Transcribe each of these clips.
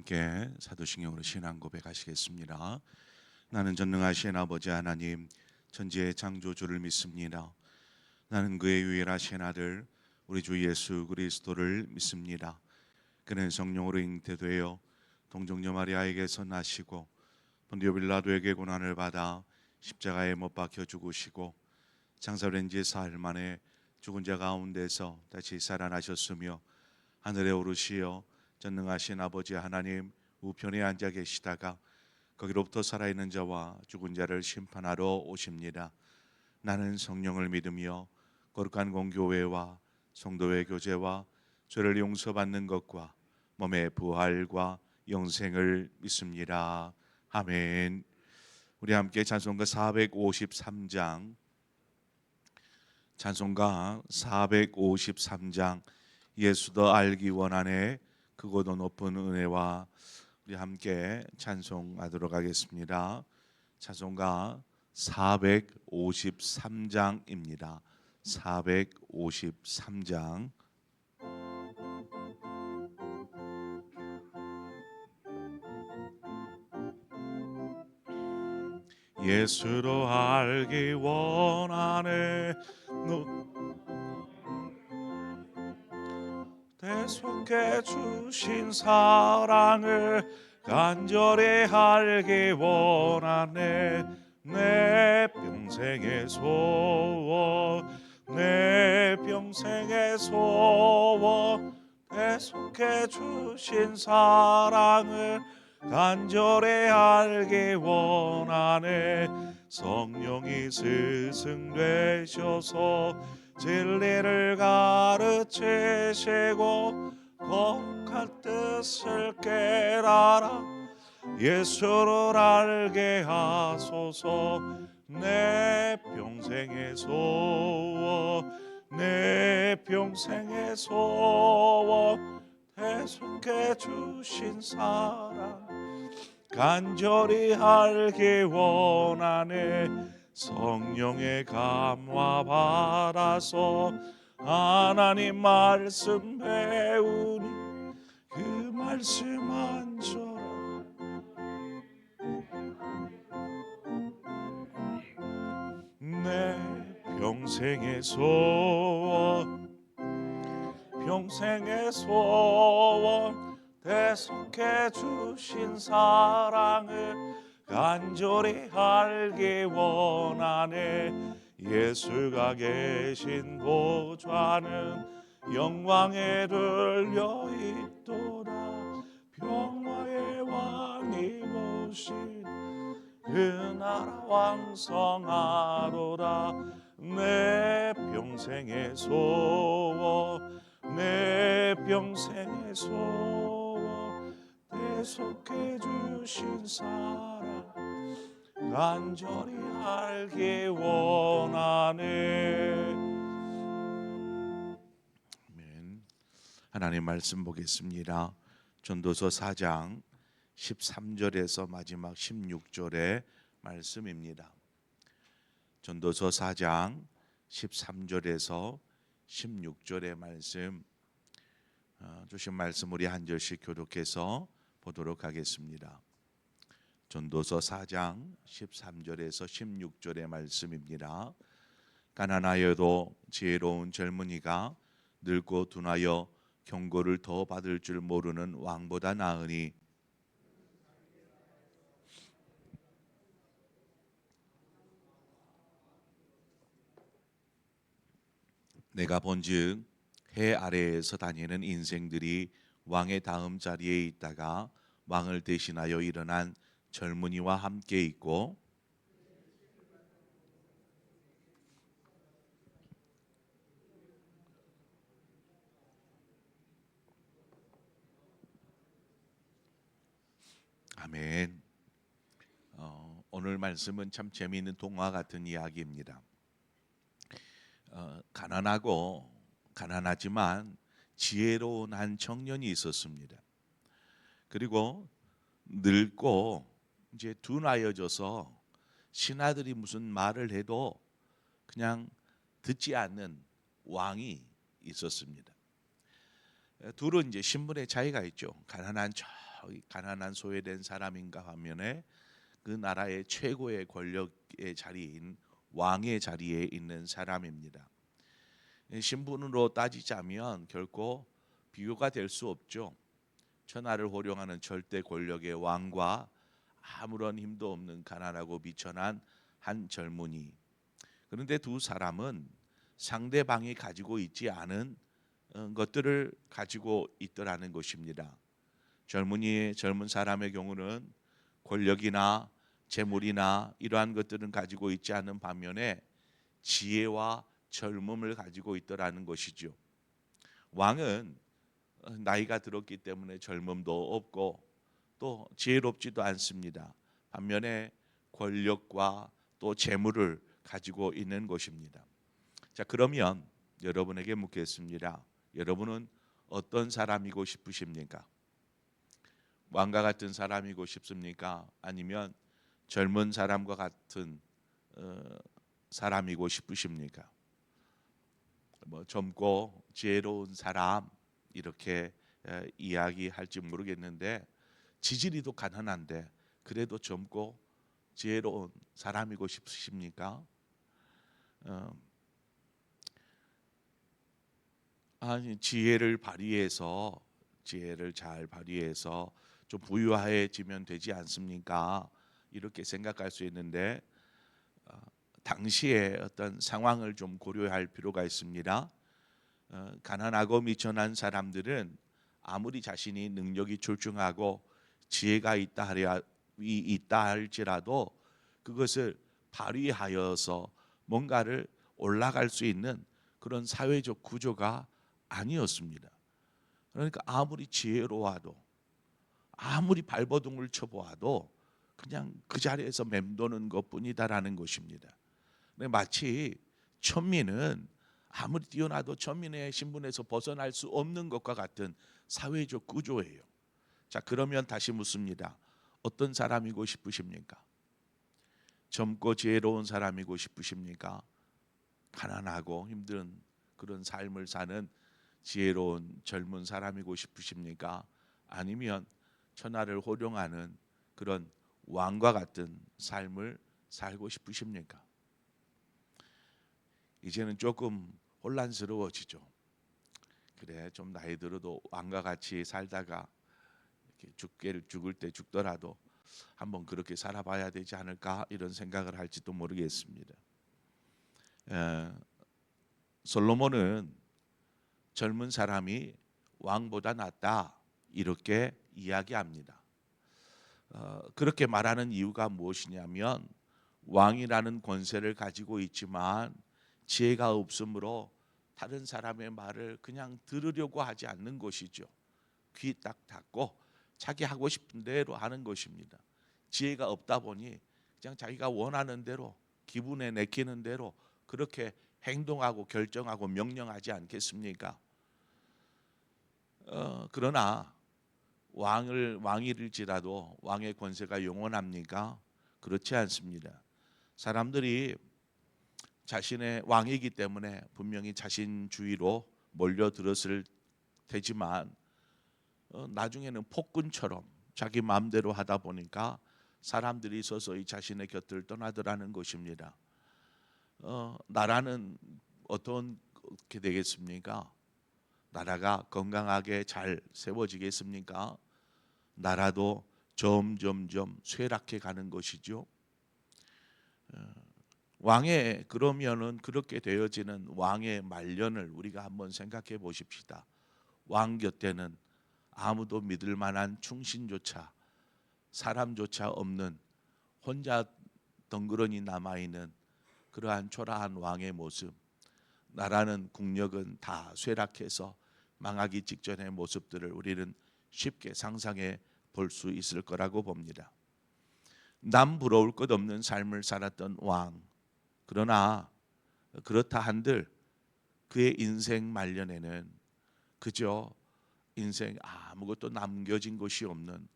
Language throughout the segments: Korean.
함께 사도신경으로 신앙 고백하시겠습니다. 나는 전능하신 아버지 하나님 천지의 창조주를 믿습니다. 나는 그의 유일하신 아들 우리 주 예수 그리스도를 믿습니다. 그는 성령으로 잉태되어 동정녀 마리아에게서 나시고 본디오 빌라도에게 고난을 받아 십자가에 못 박혀 죽으시고 장사된 지 사흘 만에 죽은 자 가운데서 다시 살아나셨으며 하늘에 오르시어 전능하신 아버지 하나님 우편에 앉아 계시다가 거기로부터 살아있는 자와 죽은 자를 심판하러 오십니다. 나는 성령을 믿으며 거룩한 공교회와 성도의 교제와 죄를 용서받는 것과 몸의 부활과 영생을 믿습니다. 아멘. 우리 함께 찬송가 453장 예수 더 알기 원하네 크고도 높은 은혜와 우리 함께 찬송하도록 하겠습니다. 찬송가 453장입니다. 453장 예수로 알기 원하네 대속해 주신 사랑을 간절히 알기 원하네 내 평생의 소원 내 평생의 소원 대속해 주신 사랑을 간절히 알기 원하네 성령이 스승되셔서 진리를 가르치시고 거룩한 뜻을 깨달아 예수를 알게 하소서 내 평생의 소원 내 평생의 소원 대속해 주신 사랑 간절히 알기 원하네 성령의 감화 받아서 하나님 말씀 배우니 그 말씀 안져라 내 평생의 소원 평생의 소원 대속해 주신 사랑을 간절히 알기 원하네 예수가 계신 보좌는 영광에 들려 있도다 평화의 왕이 오신 그 나라 왕성하도다 내 평생의 소원 내 평생의 소원 대속해 주신 사랑 간절히 알기 원하네. 아멘. 하나님 말씀 보겠습니다. 전도서 4장 13절에서 마지막 16절의 말씀입니다. 전도서 4장 13절에서 16절의 말씀 주신 말씀 우리 한 절씩 교독해서 보도록 하겠습니다. 전도서 4장 13절에서 16절의 말씀입니다. 가난하여도 지혜로운 젊은이가 늙고 둔하여 경고를 더 받을 줄 모르는 왕보다 나으니 내가 본즉 해 아래에서 다니는 인생들이 왕의 다음 자리에 있다가 왕을 대신하여 일어난 젊은이와 함께 있고 아멘. 오늘 말씀은 참 재미있는 동화 같은 이야기입니다. 가난하지만 지혜로운 한 청년이 있었습니다. 그리고 늙고 이제 둔하여져서 신하들이 무슨 말을 해도 그냥 듣지 않는 왕이 있었습니다. 둘은 이제 신분의 차이가 있죠. 가난한 가난한 소외된 사람인가 하면에 그 나라의 최고의 권력의 자리인 왕의 자리에 있는 사람입니다. 신분으로 따지자면 결코 비교가 될 수 없죠. 천하를 호령하는 절대 권력의 왕과 아무런 힘도 없는 가난하고 비천한 한 젊은이. 그런데 두 사람은 상대방이 가지고 있지 않은 것들을 가지고 있더라는 것입니다. 젊은 사람의 경우는 권력이나 재물이나 이러한 것들은 가지고 있지 않은 반면에 지혜와 젊음을 가지고 있더라는 것이죠. 왕은 나이가 들었기 때문에 젊음도 없고 또 지혜롭지도 않습니다. 반면에 권력과 또 재물을 가지고 있는 것입니다. 자, 그러면 여러분에게 묻겠습니다. 여러분은 어떤 사람이고 싶으십니까? 왕과 같은 사람이고 싶습니까? 아니면 젊은 사람과 같은 사람이고 싶으십니까? 젊고 지혜로운 사람 이렇게 이야기할지 모르겠는데 지지리도 가난한데 그래도 젊고 지혜로운 사람이고 싶으십니까? 아니 지혜를 잘 발휘해서 좀 부유해지면 되지 않습니까? 이렇게 생각할 수 있는데 당시의 어떤 상황을 좀 고려할 필요가 있습니다. 가난하고 미천한 사람들은 아무리 자신이 능력이 출중하고 지혜가 있다 할지라도 그것을 발휘하여서 뭔가를 올라갈 수 있는 그런 사회적 구조가 아니었습니다. 그러니까 아무리 지혜로워도 아무리 발버둥을 쳐보아도 그냥 그 자리에서 맴도는 것뿐이다라는 것입니다. 마치 천민은 아무리 뛰어나도 천민의 신분에서 벗어날 수 없는 것과 같은 사회적 구조예요. 자, 그러면 다시 묻습니다. 어떤 사람이고 싶으십니까? 젊고 지혜로운 사람이고 싶으십니까? 가난하고 힘든 그런 삶을 사는 지혜로운 젊은 사람이고 싶으십니까? 아니면 천하를 호령하는 그런 왕과 같은 삶을 살고 싶으십니까? 이제는 조금 혼란스러워지죠. 그래, 좀 나이 들어도 왕과 같이 살다가 이렇게 죽을 때 죽더라도 한번 그렇게 살아봐야 되지 않을까 이런 생각을 할지도 모르겠습니다. 솔로몬은 젊은 사람이 왕보다 낫다 이렇게 이야기합니다. 그렇게 말하는 이유가 무엇이냐면 왕이라는 권세를 가지고 있지만 지혜가 없으므로 다른 사람의 말을 그냥 들으려고 하지 않는 것이죠. 귀 딱 닫고 자기 하고 싶은 대로 하는 것입니다. 지혜가 없다 보니 그냥 자기가 원하는 대로 기분에 내키는 대로 그렇게 행동하고 결정하고 명령하지 않겠습니까? 그러나 왕일지라도 왕의 권세가 영원합니까? 그렇지 않습니다. 사람들이 자신의 왕이기 때문에 분명히 자신주의로 몰려들었을 테지만 나중에는 폭군처럼 자기 마음대로 하다 보니까 사람들이 서서히 자신의 곁을 떠나더라는 것입니다. 나라는 어떻게 되겠습니까? 나라가 건강하게 잘 세워지겠습니까? 나라도 점점점 쇠락해 가는 것이죠. 그러면은 그렇게 되어지는 왕의 말년을 우리가 한번 생각해 보십시다. 왕 곁에는 아무도 믿을 만한 충신조차 사람조차 없는 혼자 덩그러니 남아 있는 그러한 초라한 왕의 모습. 나라는 국력은 다 쇠락해서 망하기 직전의 모습들을 우리는 쉽게 상상해 볼 수 있을 거라고 봅니다. 남 부러울 것 없는 삶을 살았던 왕. 그러나 그렇다 한들 그의 인생 말년에는 그저 인생 아무것도 남겨진 것이 없는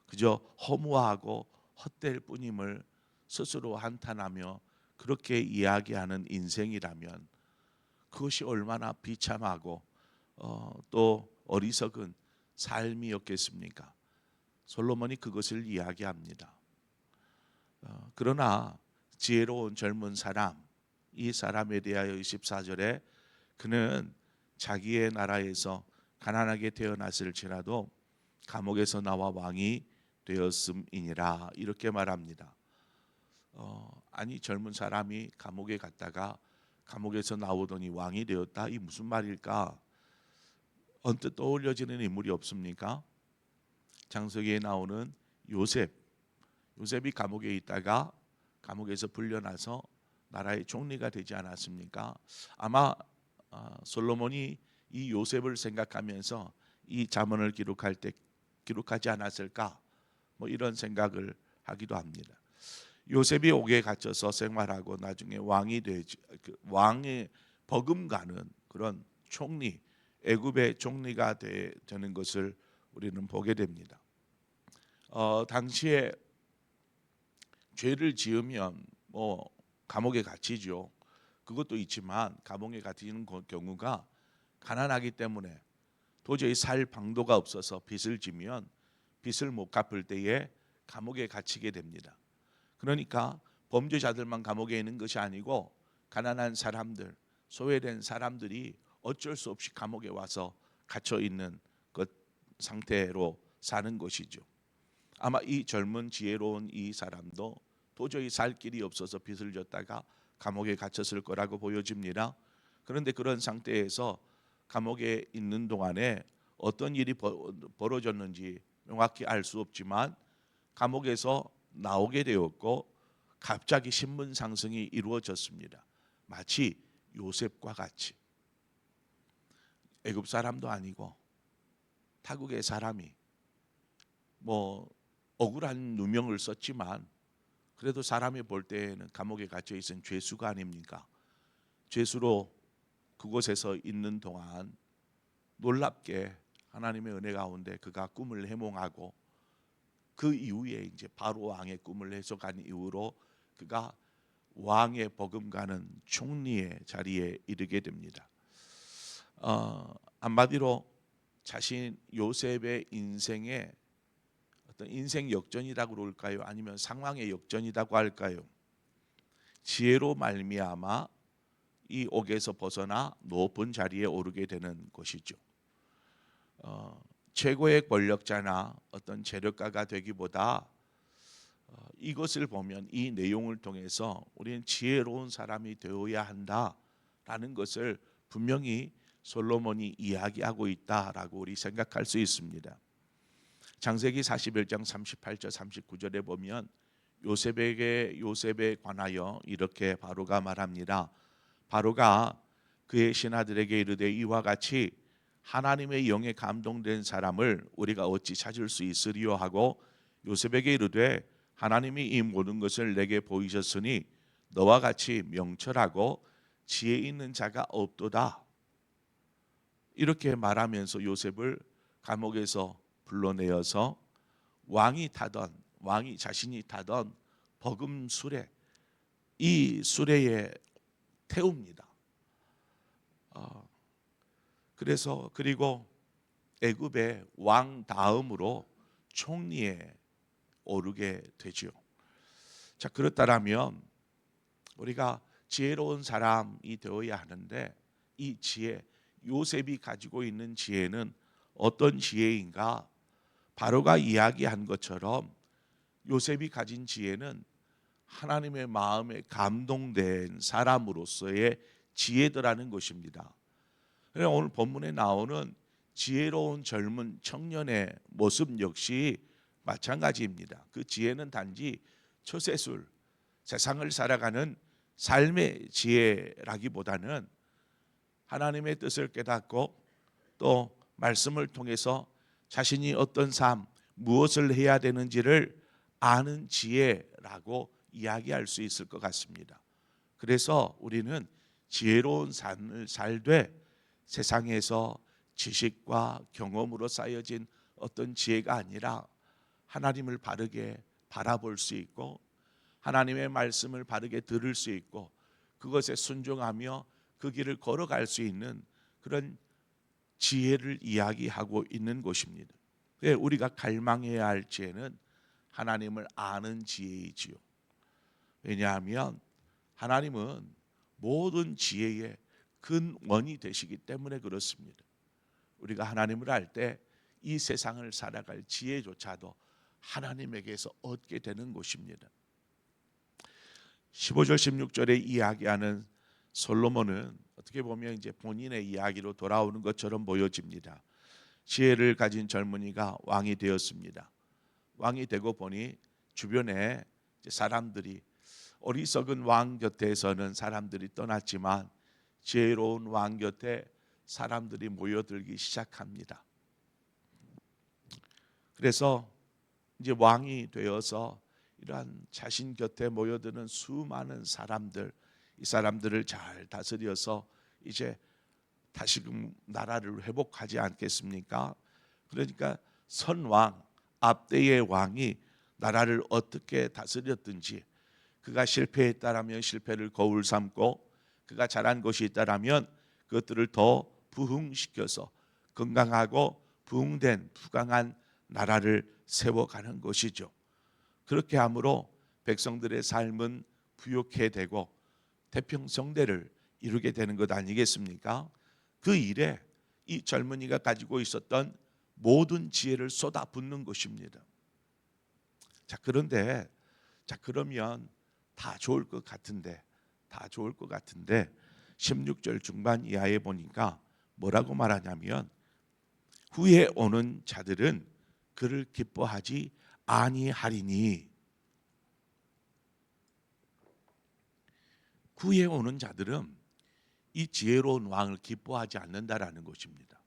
그저 허무하고 헛될 뿐임을 스스로 한탄하며 그렇게 이야기하는 인생이라면 그것이 얼마나 비참하고 또 어리석은 삶이었겠습니까? 솔로몬이 그것을 이야기합니다. 그러나 지혜로운 젊은 사람, 이 사람에 대하여 24절에 그는 자기의 나라에서 가난하게 태어났을지라도 감옥에서 나와 왕이 되었음이니라 이렇게 말합니다. 아니 젊은 사람이 감옥에 갔다가 감옥에서 나오더니 왕이 되었다, 이 무슨 말일까? 언뜻 떠올려지는 인물이 없습니까? 창세기에 나오는 요셉이 감옥에 있다가 감옥에서 풀려나서 나라의 총리가 되지 않았습니까? 아마 솔로몬이 이 요셉을 생각하면서 이 잠언을 기록하지 않았을까? 뭐 이런 생각을 하기도 합니다. 요셉이 옥에 갇혀서 생활하고 나중에 왕이 되지, 왕의 버금가는 그런 총리, 애굽의 총리가 되는 것을 우리는 보게 됩니다. 당시에 죄를 지으면 뭐 감옥에 갇히죠. 그것도 있지만 감옥에 갇히는 경우가 가난하기 때문에 도저히 살 방도가 없어서 빚을 지면 빚을 못 갚을 때에 감옥에 갇히게 됩니다. 그러니까 범죄자들만 감옥에 있는 것이 아니고 가난한 사람들, 소외된 사람들이 어쩔 수 없이 감옥에 와서 갇혀 있는 그 상태로 사는 것이죠. 아마 이 젊은 지혜로운 이 사람도 도저히 살 길이 없어서 빚을 졌다가 감옥에 갇혔을 거라고 보여집니다. 그런데 그런 상태에서 감옥에 있는 동안에 어떤 일이 벌어졌는지 명확히 알 수 없지만 감옥에서 나오게 되었고 갑자기 신분 상승이 이루어졌습니다. 마치 요셉과 같이. 애굽 사람도 아니고 타국의 사람이 뭐 억울한 누명을 썼지만 그래도 사람이 볼 때에는 감옥에 갇혀 있은 죄수가 아닙니까? 죄수로 그곳에서 있는 동안 놀랍게 하나님의 은혜 가운데 그가 꿈을 해몽하고 그 이후에 이제 바로 왕의 꿈을 해석한 이후로 그가 왕의 버금가는 총리의 자리에 이르게 됩니다. 한마디로 자신 요셉의 인생의 어떤 인생 역전이라고 그럴까요? 아니면 상황의 역전이라고 할까요? 지혜로 말미암아 이 옥에서 벗어나 높은 자리에 오르게 되는 것이죠. 최고의 권력자나 어떤 재력가가 되기보다 이것을 보면 이 내용을 통해서 우리는 지혜로운 사람이 되어야 한다라는 것을 분명히 솔로몬이 이야기하고 있다라고 우리 생각할 수 있습니다. 창세기 41장 38절 39절에 보면 요셉에 관하여 이렇게 바로가 말합니다. 바로가 그의 신하들에게 이르되 이와 같이 하나님의 영에 감동된 사람을 우리가 어찌 찾을 수 있으리요 하고 요셉에게 이르되 하나님이 이 모든 것을 내게 보이셨으니 너와 같이 명철하고 지혜 있는 자가 없도다. 이렇게 말하면서 요셉을 감옥에서 불러내어서 왕이 자신이 타던 버금 수레, 이 수레에 태웁니다. 그리고 애굽의 왕 다음으로 총리에 오르게 되죠. 자, 그렇다면 우리가 지혜로운 사람이 되어야 하는데 이 지혜, 요셉이 가지고 있는 지혜는 어떤 지혜인가? 바로가 이야기한 것처럼 요셉이 가진 지혜는 하나님의 마음에 감동된 사람으로서의 지혜더라는 것입니다. 오늘 본문에 나오는 지혜로운 젊은 청년의 모습 역시 마찬가지입니다. 그 지혜는 단지 처세술, 세상을 살아가는 삶의 지혜라기보다는 하나님의 뜻을 깨닫고 또 말씀을 통해서 자신이 어떤 삶, 무엇을 해야 되는지를 아는 지혜라고 이야기할 수 있을 것 같습니다. 그래서 우리는 지혜로운 삶을 살되 세상에서 지식과 경험으로 쌓여진 어떤 지혜가 아니라 하나님을 바르게 바라볼 수 있고 하나님의 말씀을 바르게 들을 수 있고 그것에 순종하며 그 길을 걸어갈 수 있는 그런 지혜를 이야기하고 있는 것입니다. 우리가 갈망해야 할 지혜는 하나님을 아는 지혜이지요. 왜냐하면 하나님은 모든 지혜의 근원이 되시기 때문에 그렇습니다. 우리가 하나님을 알 때 이 세상을 살아갈 지혜조차도 하나님에게서 얻게 되는 것입니다. 15절 16절에 이야기하는 솔로몬은 어떻게 보면 이제 본인의 이야기로 돌아오는 것처럼 보여집니다. 지혜를 가진 젊은이가 왕이 되었습니다. 왕이 되고 보니 주변에 사람들이, 어리석은 왕 곁에서는 사람들이 떠났지만 지혜로운 왕 곁에 사람들이 모여들기 시작합니다. 그래서 이제 왕이 되어서 이러한 자신 곁에 모여드는 수많은 사람들, 이 사람들을 잘 다스려서 이제 다시금 나라를 회복하지 않겠습니까? 그러니까 선왕, 앞대의 왕이 나라를 어떻게 다스렸든지, 그가 실패했다라면 실패를 거울 삼고, 그가 잘한 것이 있다라면 그것들을 더 부흥시켜서 건강하고 부흥된 부강한 나라를 세워가는 것이죠. 그렇게 함으로 백성들의 삶은 부욕해 되고 태평성대를 이루게 되는 것 아니겠습니까? 그 일에 이 젊은이가 가지고 있었던 모든 지혜를 쏟아붓는 것입니다. 그러면 다 좋을 것 같은데 16절 중반 이하에 보니까 뭐라고 말하냐면, 후에 오는 자들은 그를 기뻐하지 아니하리니. 후에 오는 자들은 이 지혜로운 왕을 기뻐하지 않는다라는 것입니다.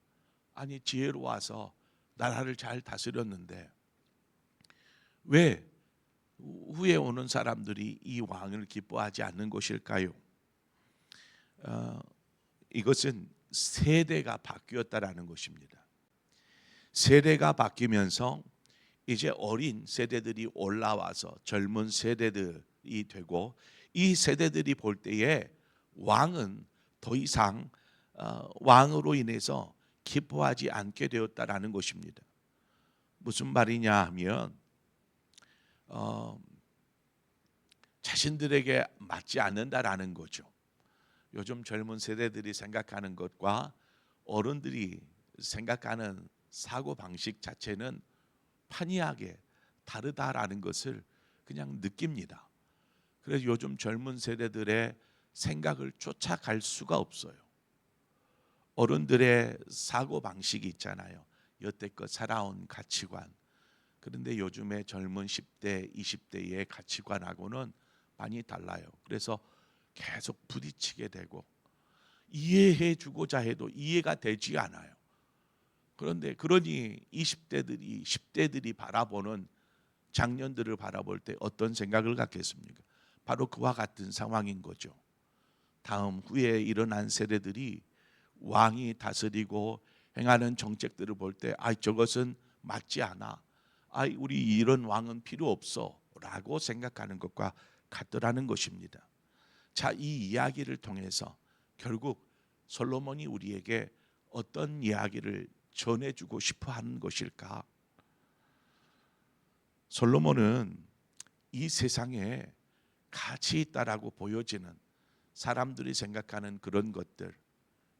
아니, 지혜로워서 나라를 잘 다스렸는데 왜 후에 오는 사람들이 이 왕을 기뻐하지 않는 것일까요? 이것은 세대가 바뀌었다라는 것입니다. 세대가 바뀌면서 이제 어린 세대들이 올라와서 젊은 세대들이 되고, 이 세대들이 볼 때에 왕은 더 이상 왕으로 인해서 기뻐하지 않게 되었다라는 것입니다. 무슨 말이냐 하면 자신들에게 맞지 않는다라는 거죠. 요즘 젊은 세대들이 생각하는 것과 어른들이 생각하는 사고 방식 자체는 판이하게 다르다라는 것을 그냥 느낍니다. 그래서 요즘 젊은 세대들의 생각을 쫓아갈 수가 없어요. 어른들의 사고 방식이 있잖아요. 여태껏 살아온 가치관. 그런데 요즘의 젊은 10대, 20대의 가치관하고는 많이 달라요. 그래서 계속 부딪히게 되고, 이해해 주고자 해도 이해가 되지 않아요. 그런데 그러니 20대들이 10대들이 바라보는 장년들을 바라볼 때 어떤 생각을 갖겠습니까? 바로 그와 같은 상황인 거죠. 다음 후에 일어난 세대들이 왕이 다스리고 행하는 정책들을 볼 때 저것은 맞지 않아. 우리 이런 왕은 필요 없어 라고 생각하는 것과 같더라는 것입니다. 자, 이 이야기를 통해서 결국 솔로몬이 우리에게 어떤 이야기를 전해주고 싶어 하는 것일까? 솔로몬은 이 세상에 가치 있다라고 보여지는 사람들이 생각하는 그런 것들,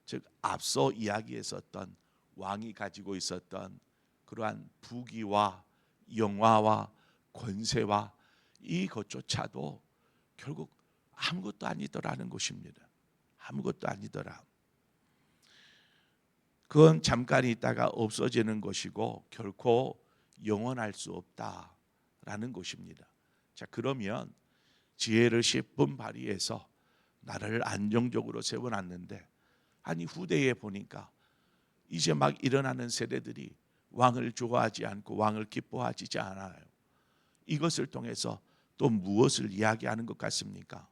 즉 앞서 이야기했었던 왕이 가지고 있었던 그러한 부귀와 영화와 권세와 이것조차도 결국 아무것도 아니더라는 것입니다. 아무것도 아니더라. 그건 잠깐 있다가 없어지는 것이고 결코 영원할 수 없다라는 것입니다. 자, 그러면 지혜를 10분 발휘해서 나라를 안정적으로 세워놨는데, 후대에 보니까 이제 막 일어나는 세대들이 왕을 좋아하지 않고 왕을 기뻐하지 않아요. 이것을 통해서 또 무엇을 이야기하는 것 같습니까?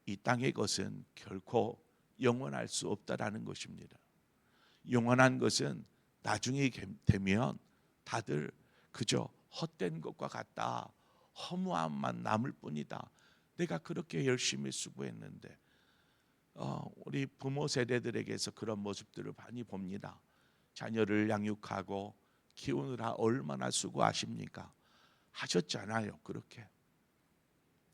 이 땅의 것은 결코 영원할 수 없다라는 것입니다. 영원한 것은 나중에 되면 다들 그저 헛된 것과 같다, 허무함만 남을 뿐이다. 내가 그렇게 열심히 수고했는데, 우리 부모 세대들에게서 그런 모습들을 많이 봅니다. 자녀를 양육하고 키우느라 얼마나 수고하십니까? 하셨잖아요. 그렇게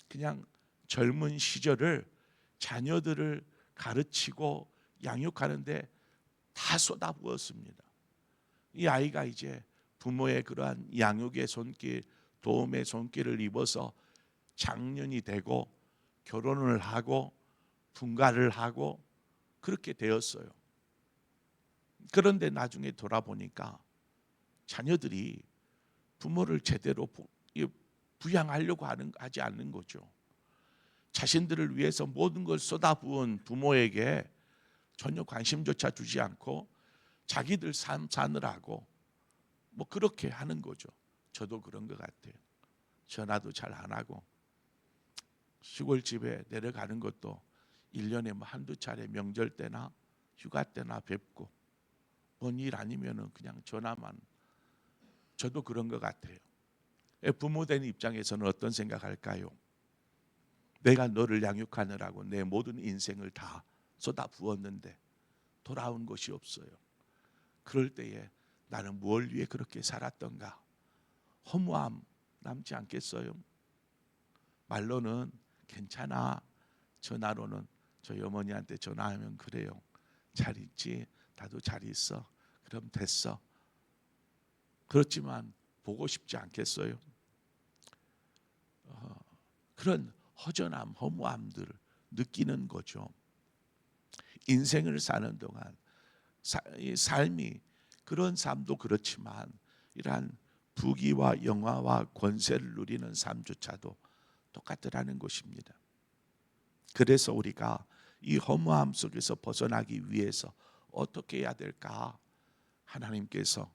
그냥 젊은 시절을 자녀들을 가르치고 양육하는데 다 쏟아부었습니다. 이 아이가 이제 부모의 그러한 양육의 손길, 도움의 손길을 입어서 장년이 되고 결혼을 하고 분가를 하고 그렇게 되었어요. 그런데 나중에 돌아보니까 자녀들이 부모를 제대로 부양하려고 하지 않는 거죠. 자신들을 위해서 모든 걸 쏟아부은 부모에게 전혀 관심조차 두지 않고 자기들 삶 사느라고 뭐 그렇게 하는 거죠. 저도 그런 것 같아요. 전화도 잘 안 하고 시골집에 내려가는 것도 1년에 뭐 한두 차례 명절 때나 휴가 때나 뵙고 뭔 일 아니면은 그냥 전화만. 저도 그런 것 같아요. 부모된 입장에서는 어떤 생각할까요? 내가 너를 양육하느라고 내 모든 인생을 다 쏟아부었는데 돌아온 것이 없어요. 그럴 때에 나는 뭘 위해 그렇게 살았던가 허무함 남지 않겠어요? 말로는 괜찮아, 전화로는 저희 어머니한테 전화하면 그래요. 잘 있지? 나도 잘 있어. 그럼 됐어. 그렇지만 보고 싶지 않겠어요? 그런 허전함, 허무함들을 느끼는 거죠. 인생을 사는 동안 이 삶이 그런 삶도 그렇지만 이러한 부귀와 영화와 권세를 누리는 삶조차도 똑같더라는 것입니다. 그래서 우리가 이 허무함 속에서 벗어나기 위해서 어떻게 해야 될까? 하나님께서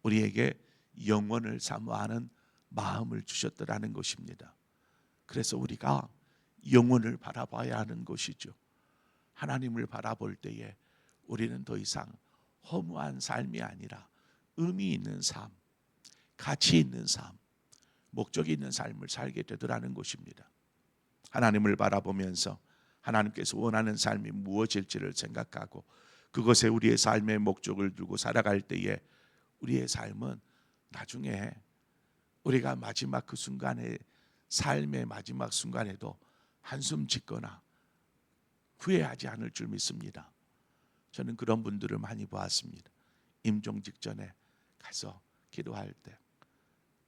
우리에게 영원을 사모하는 마음을 주셨더라는 것입니다. 그래서 우리가 영원을 바라봐야 하는 것이죠. 하나님을 바라볼 때에 우리는 더 이상 허무한 삶이 아니라 의미 있는 삶, 가치 있는 삶, 목적이 있는 삶을 살게 되더라는 것입니다. 하나님을 바라보면서 하나님께서 원하는 삶이 무엇일지를 생각하고 그것에 우리의 삶의 목적을 두고 살아갈 때에 우리의 삶은 나중에 우리가 마지막 그 순간에 삶의 마지막 순간에도 한숨 짓거나 후회하지 않을 줄 믿습니다. 저는 그런 분들을 많이 보았습니다. 임종 직전에 가서 기도할 때.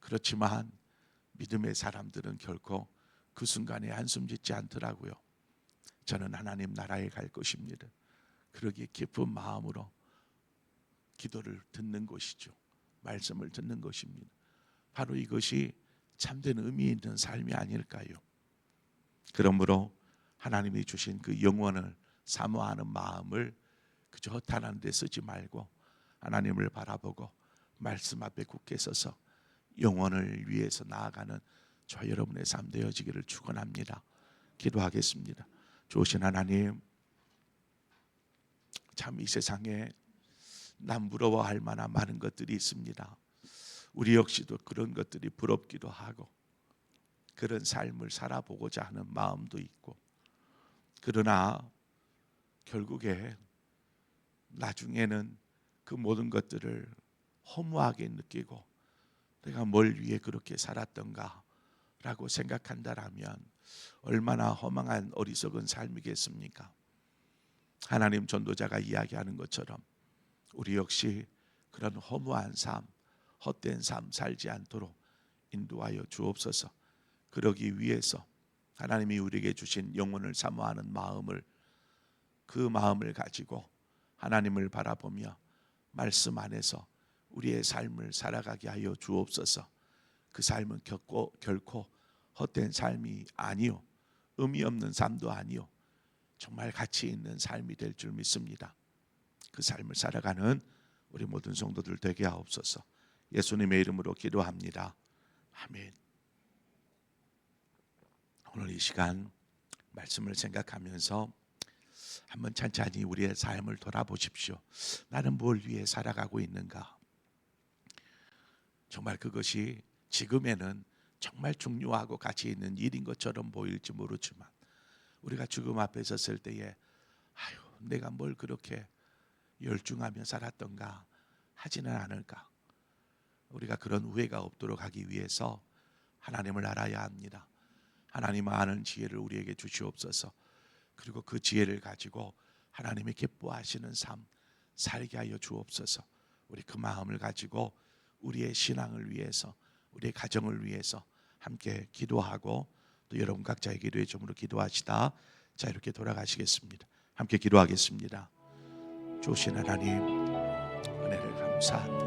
그렇지만 믿음의 사람들은 결코 그 순간에 한숨 짓지 않더라고요. 저는 하나님 나라에 갈 것입니다. 그러기에 깊은 마음으로 기도를 듣는 것이죠. 말씀을 듣는 것입니다. 바로 이것이 참된 의미 있는 삶이 아닐까요? 그러므로 하나님이 주신 그 영원을 사모하는 마음을 그저 허탄한 데 쓰지 말고 하나님을 바라보고 말씀 앞에 굳게 서서 영원을 위해서 나아가는 저 여러분의 삶 되어지기를 축원합니다. 기도하겠습니다. 좋으신 하나님, 참 이 세상에 남 부러워할 만한 많은 것들이 있습니다. 우리 역시도 그런 것들이 부럽기도 하고 그런 삶을 살아보고자 하는 마음도 있고, 그러나 결국에 나중에는 그 모든 것들을 허무하게 느끼고 내가 뭘 위해 그렇게 살았던가 라고 생각한다라면 얼마나 허망한 어리석은 삶이겠습니까? 하나님, 전도자가 이야기하는 것처럼 우리 역시 그런 허무한 삶, 헛된 삶 살지 않도록 인도하여 주옵소서. 그러기 위해서 하나님이 우리에게 주신 영혼을 사모하는 마음을, 그 마음을 가지고 하나님을 바라보며 말씀 안에서 우리의 삶을 살아가게 하여 주옵소서. 그 삶은 결코 헛된 삶이 아니요, 의미 없는 삶도 아니요, 정말 가치 있는 삶이 될 줄 믿습니다. 그 삶을 살아가는 우리 모든 성도들 되게 하옵소서. 예수님의 이름으로 기도합니다. 아멘. 오늘 이 시간 말씀을 생각하면서 한번 찬찬히 우리의 삶을 돌아보십시오. 나는 뭘 위해 살아가고 있는가? 정말 그것이 지금에는 정말 중요하고 가치 있는 일인 것처럼 보일지 모르지만 우리가 죽음 앞에 섰을 때에 아유, 내가 뭘 그렇게 열중하며 살았던가 하지는 않을까? 우리가 그런 후회가 없도록 하기 위해서 하나님을 알아야 합니다. 하나님 아는 지혜를 우리에게 주시옵소서. 그리고 그 지혜를 가지고 하나님이 기뻐하시는 삶 살게 하여 주옵소서. 우리 그 마음을 가지고 우리의 신앙을 위해서, 우리의 가정을 위해서 함께 기도하고, 또 여러분 각자의 기도의 점으로 기도하시다 자 이렇게 돌아가시겠습니다. 함께 기도하겠습니다. 주신 하나님, 은혜를 감사합니다.